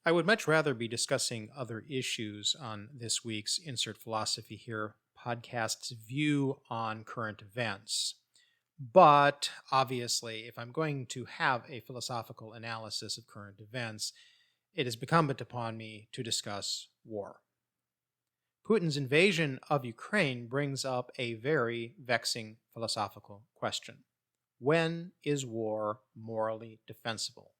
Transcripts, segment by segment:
I would much rather be discussing other issues on this week's Insert Philosophy Here podcast's view on current events. But obviously, if I'm going to have a philosophical analysis of current events, it is incumbent upon me to discuss war. Putin's invasion of Ukraine brings up a very vexing philosophical question. When is war morally defensible?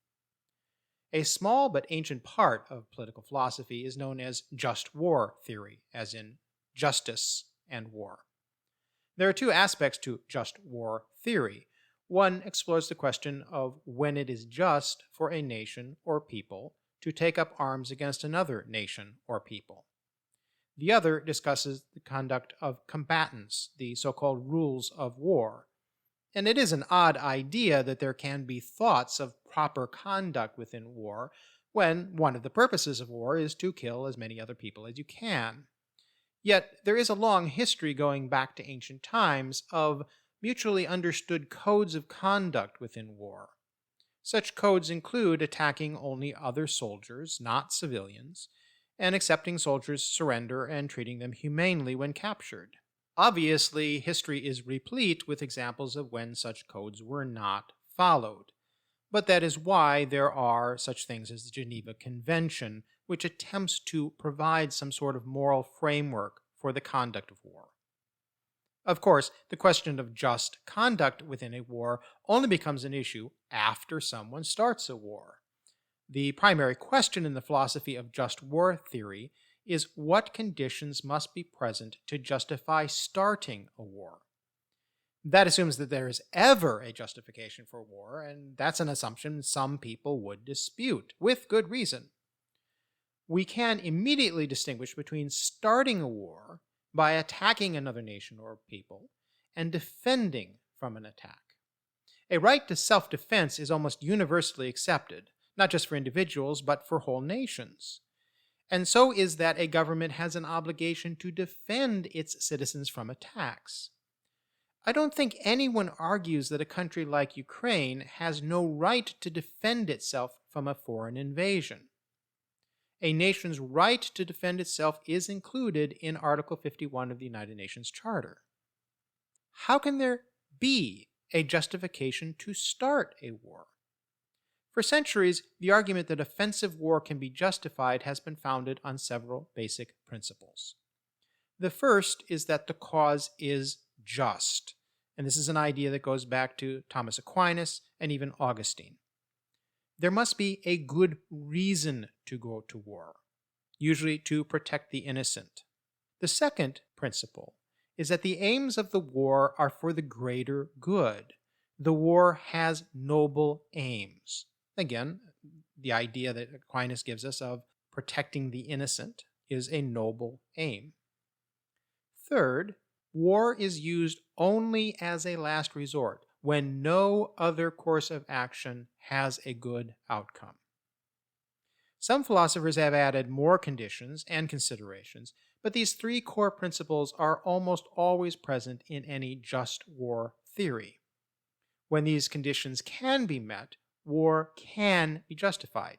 A small but ancient part of political philosophy is known as just war theory, as in justice and war. There are two aspects to just war theory. One explores the question of when it is just for a nation or people to take up arms against another nation or people. The other discusses the conduct of combatants, the so-called rules of war. And it is an odd idea that there can be thoughts of proper conduct within war when one of the purposes of war is to kill as many other people as you can. Yet there is a long history going back to ancient times of mutually understood codes of conduct within war. Such codes include attacking only other soldiers, not civilians, and accepting soldiers' surrender and treating them humanely when captured. Obviously, history is replete with examples of when such codes were not followed. But that is why there are such things as the Geneva Convention, which attempts to provide some sort of moral framework for the conduct of war. Of course, the question of just conduct within a war only becomes an issue after someone starts a war. The primary question in the philosophy of just war theory is what conditions must be present to justify starting a war. That assumes that there is ever a justification for war, and that's an assumption some people would dispute, with good reason. We can immediately distinguish between starting a war by attacking another nation or people and defending from an attack. A right to self-defense is almost universally accepted, not just for individuals, but for whole nations. And so is that a government has an obligation to defend its citizens from attacks. I don't think anyone argues that a country like Ukraine has no right to defend itself from a foreign invasion. A nation's right to defend itself is included in Article 51 of the United Nations Charter. How can there be a justification to start a war? For centuries, the argument that offensive war can be justified has been founded on several basic principles. The first is that the cause is just, and this is an idea that goes back to Thomas Aquinas and even Augustine. There must be a good reason to go to war, usually to protect the innocent. The second principle is that the aims of the war are for the greater good. The war has noble aims. Again, the idea that Aquinas gives us of protecting the innocent is a noble aim. Third, war is used only as a last resort when no other course of action has a good outcome. Some philosophers have added more conditions and considerations, but these three core principles are almost always present in any just war theory. When these conditions can be met, war can be justified.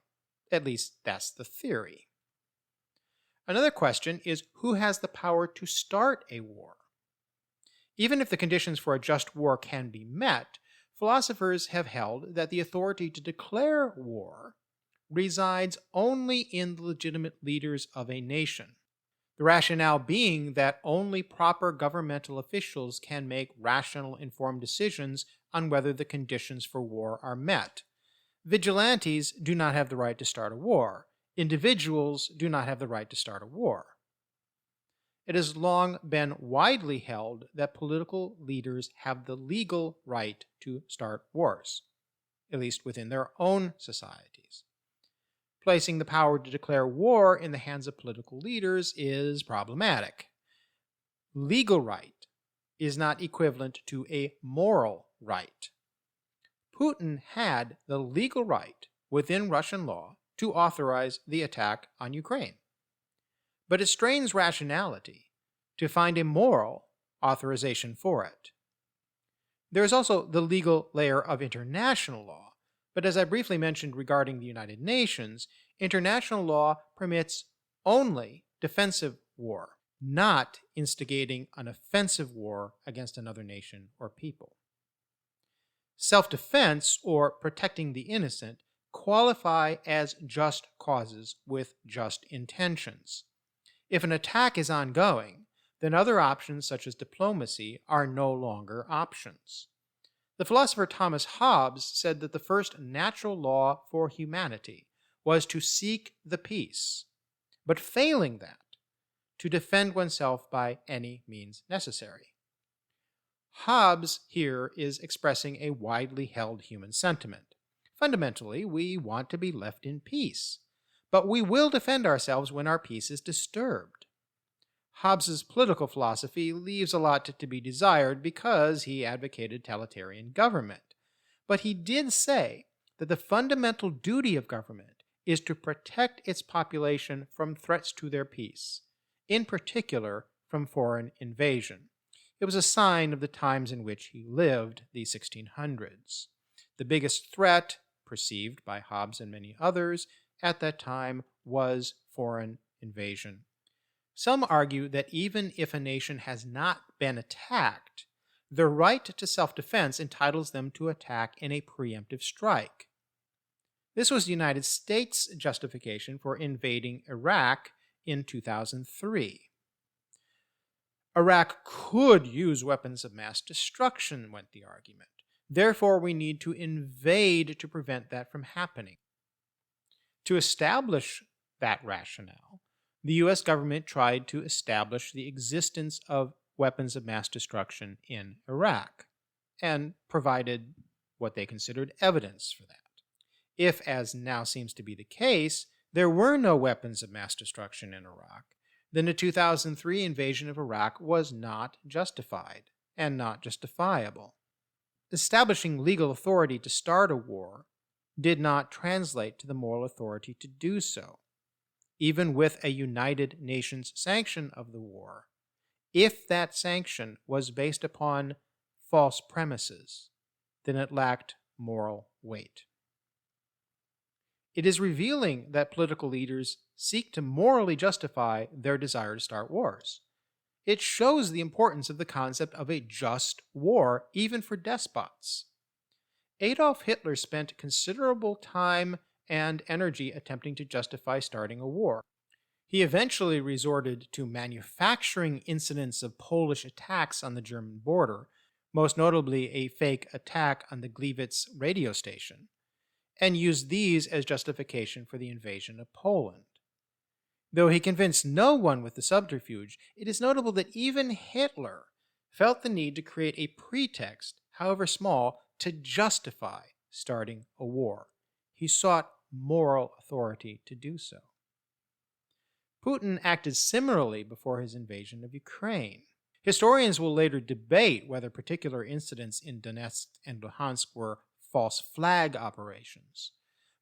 At least that's the theory. Another question is who has the power to start a war? Even if the conditions for a just war can be met, philosophers have held that the authority to declare war resides only in the legitimate leaders of a nation. The rationale being that only proper governmental officials can make rational, informed decisions on whether the conditions for war are met. Vigilantes do not have the right to start a war. Individuals do not have the right to start a war. It has long been widely held that political leaders have the legal right to start wars, at least within their own societies. Placing the power to declare war in the hands of political leaders is problematic. Legal right is not equivalent to a moral right. Putin had the legal right within Russian law to authorize the attack on Ukraine. But it strains rationality to find a moral authorization for it. There is also the legal layer of international law, But as I briefly mentioned regarding the United Nations, international law permits only defensive war, not instigating an offensive war against another nation or people. Self-defense, or protecting the innocent, qualify as just causes with just intentions. If an attack is ongoing, then other options such as diplomacy are no longer options. The philosopher Thomas Hobbes said that the first natural law for humanity was to seek the peace, but failing that, to defend oneself by any means necessary. Hobbes here is expressing a widely held human sentiment. Fundamentally, we want to be left in peace, but we will defend ourselves when our peace is disturbed. Hobbes's political philosophy leaves a lot to be desired because he advocated totalitarian government. But he did say that the fundamental duty of government is to protect its population from threats to their peace, in particular from foreign invasion. It was a sign of the times in which he lived, the 1600s. The biggest threat, perceived by Hobbes and many others at that time, was foreign invasion. Some argue that even if a nation has not been attacked, the right to self-defense entitles them to attack in a preemptive strike. This was the United States' justification for invading Iraq in 2003. Iraq could use weapons of mass destruction, went the argument. Therefore, we need to invade to prevent that from happening. To establish that rationale, the U.S. government tried to establish the existence of weapons of mass destruction in Iraq and provided what they considered evidence for that. If, as now seems to be the case, there were no weapons of mass destruction in Iraq, then the 2003 invasion of Iraq was not justified and not justifiable. Establishing legal authority to start a war did not translate to the moral authority to do so. Even with a United Nations sanction of the war, if that sanction was based upon false premises, then it lacked moral weight. It is revealing that political leaders seek to morally justify their desire to start wars. It shows the importance of the concept of a just war, even for despots. Adolf Hitler spent considerable time and energy attempting to justify starting a war. He eventually resorted to manufacturing incidents of Polish attacks on the German border, most notably a fake attack on the Gliwice radio station, and used these as justification for the invasion of Poland. Though he convinced no one with the subterfuge, it is notable that even Hitler felt the need to create a pretext, however small, to justify starting a war. He sought moral authority to do so. Putin acted similarly before his invasion of Ukraine. Historians will later debate whether particular incidents in Donetsk and Luhansk were false flag operations.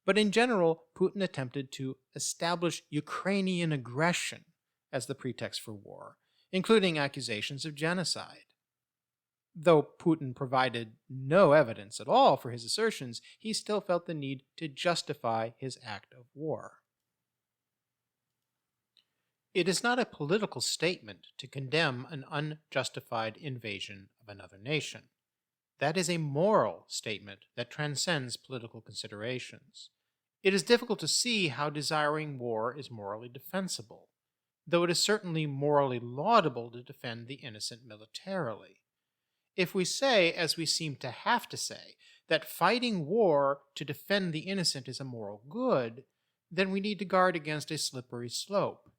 But in general, Putin attempted to establish Ukrainian aggression as the pretext for war, including accusations of genocide. Though Putin provided no evidence at all for his assertions, he still felt the need to justify his act of war. It is not a political statement to condemn an unjustified invasion of another nation. That is a moral statement that transcends political considerations. It is difficult to see how desiring war is morally defensible, though it is certainly morally laudable to defend the innocent militarily. If we say, as we seem to have to say, that fighting war to defend the innocent is a moral good, then we need to guard against a slippery slope.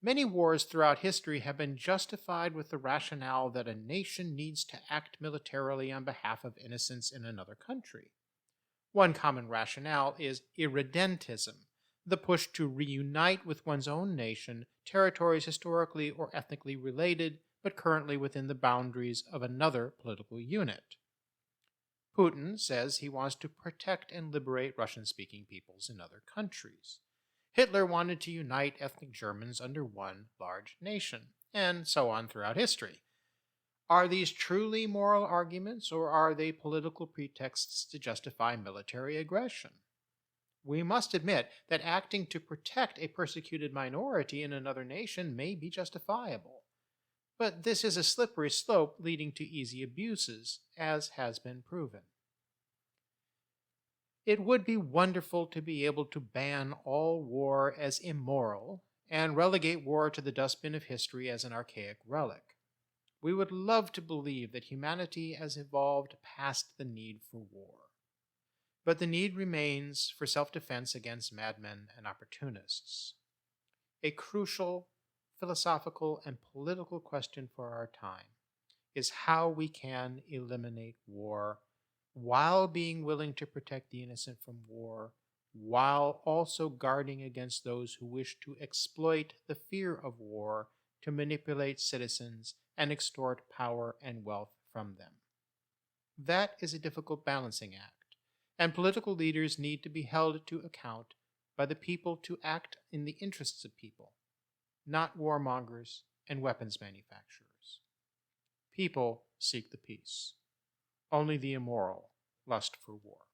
Many wars throughout history have been justified with the rationale that a nation needs to act militarily on behalf of innocents in another country. One common rationale is irredentism, the push to reunite with one's own nation territories historically or ethnically related, but currently within the boundaries of another political unit. Putin says he wants to protect and liberate Russian-speaking peoples in other countries. Hitler wanted to unite ethnic Germans under one large nation, and so on throughout history. Are these truly moral arguments, or are they political pretexts to justify military aggression? We must admit that acting to protect a persecuted minority in another nation may be justifiable. But this is a slippery slope leading to easy abuses, as has been proven. It would be wonderful to be able to ban all war as immoral and relegate war to the dustbin of history as an archaic relic. We would love to believe that humanity has evolved past the need for war. But the need remains for self-defense against madmen and opportunists. A crucial philosophical and political question for our time is how we can eliminate war while being willing to protect the innocent from war, while also guarding against those who wish to exploit the fear of war to manipulate citizens and extort power and wealth from them. That is a difficult balancing act, and political leaders need to be held to account by the people to act in the interests of people, not warmongers and weapons manufacturers. People seek the peace. Only the immoral lust for war.